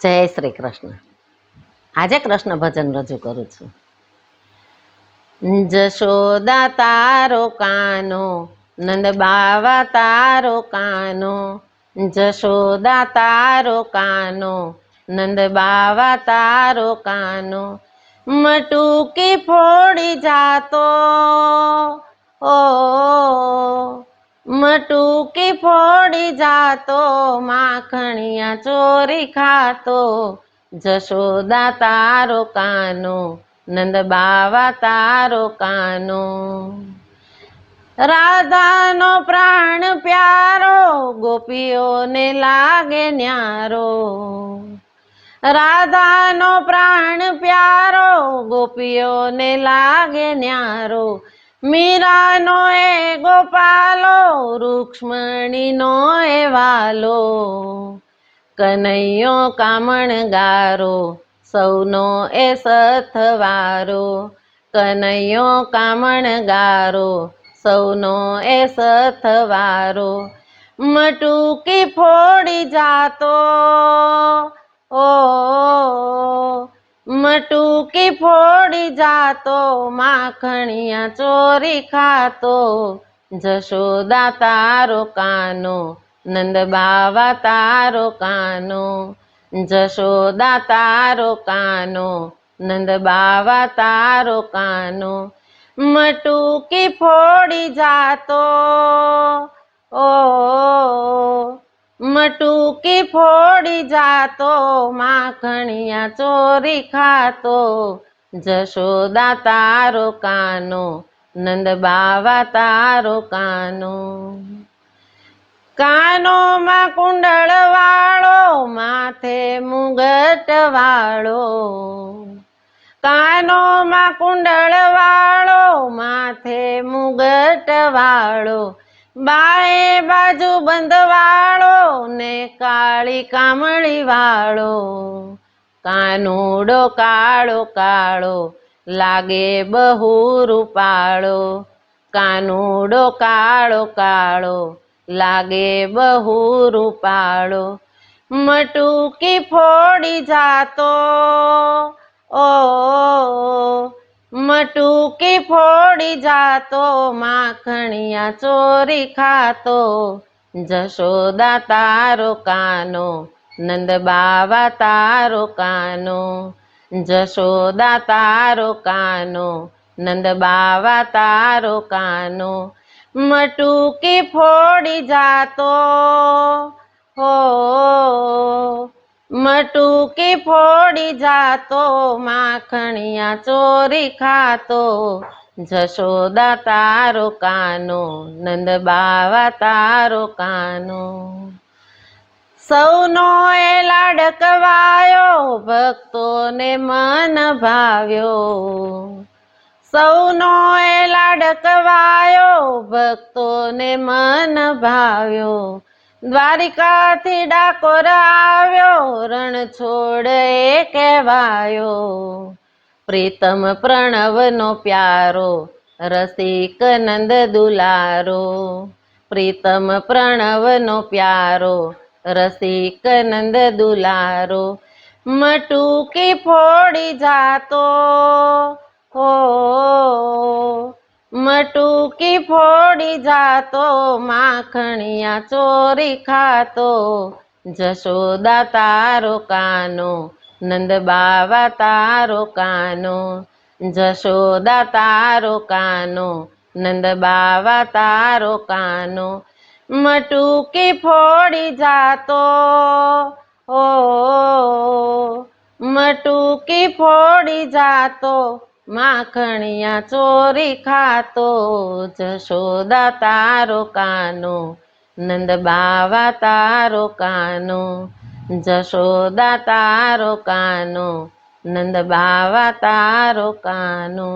જય શ્રી કૃષ્ણ. આજે કૃષ્ણ ભજન રજૂ કરું છું. જશોદા તારો કાનો, નંદ બાવા તારો કાનો. જશોદા તારો કાનો, નંદ બાવા તારો કાનો. મટુકી ફોડી જાતો, ઓ મટુકી ફોડી જાતો, માખણિયા ચોરી ખાતો. જશોદા તારો કાનો, નંદ બાવા તારો કાનો. રાધાનો પ્રાણ પ્યારો, ગોપીઓને લાગે ન્યારો. રાધાનો પ્રાણ પ્યારો, ગોપીઓને લાગે ન્યારો. મીરાનો એ ગોપાલો, રૂક્ષ્મણીનો એ વાલો. કનૈયો કામણગારો, સૌનો એ સથવારો. કનૈયો કામણગારો, સૌનો એ સથવારો. મટુકી ફોડી જાતો, ઓ મટુકી ફોડી જાતો, માખણિયા ચોરી ખાતો. જશોદા તારો કાનો, નંદ બાવા તારો કાનો. જશોદા તારો કાનો, નંદ બાવા તારો કાનો. મટુકી ફોડી જાતો, ઓ મટુકી ફોડી જાતો, માખણિયા ચોરી ખાતો. જશોદા તારો કાનો, નંદ બાવા તારો કાનો. કાનોમાં કુંડળ વાળો, માથે મુગટ વાળો. કાનોમાં કુંડળ વાળો, માથે મુગટ વાળો. બાએ બાજુ બંધવાળો, ને કાળી કામળી વાળો. કાનુડો કાળો કાળો, લાગે બહુ રૂપાળો. કાનુડો કાળો કાળો, લાગે બહુ રૂપાળો. મટુકી ફોડી જાતો, ઓ મટુકી ફોડી જાતો, માખણિયા ચોરી ખાતો. જશોદા તારો કાનો, નંદ બાવા તારો કાનો. જશોદા તારો કાનો, નંદ બાવા તારો કાનો. મટુકી ફોડી જાતો, હો મટુકી ફોડી જાતો, માખણિયા ચોરી ખાતો. જશોદા તારો કાનો, નંદ બાવા તારો કાનો. સૌનો એ લાડકવાયો, ભક્તોને મન ભાવ્યો. સૌનો એ લાડકવાયો, ભક્તોને મન ભાવ્યો. દ્વારિકાથી ડાકોર આવ્યો, રણ છોડ એ કહેવાયો. પ્રીતમ પ્રણવનો પ્યારો, રસિક નંદ દુલારો. પ્રીતમ પ્રણવનો પ્યારો, રસિક નંદ દુલારો. મટુકી ફોડી જાતો, હો મટુકી ફોડી જાતો, માખણિયા ચોરી ખાતો. જશોદા તારો કાનો, નંદ બાવા તારો કાનો. જશોદા તારો કાનો, નંદ બાવા તારો કાનો. મટુકી ફોડી જાતો, ઓ મટુકી ફોડી જાતો, માખણિયા ચોરી ખાતો. જશોદા તારો કાનો, નંદ બાવા તારો કાનો. જશોદા તારો કાનો, નંદ બાવા તારો કાનો.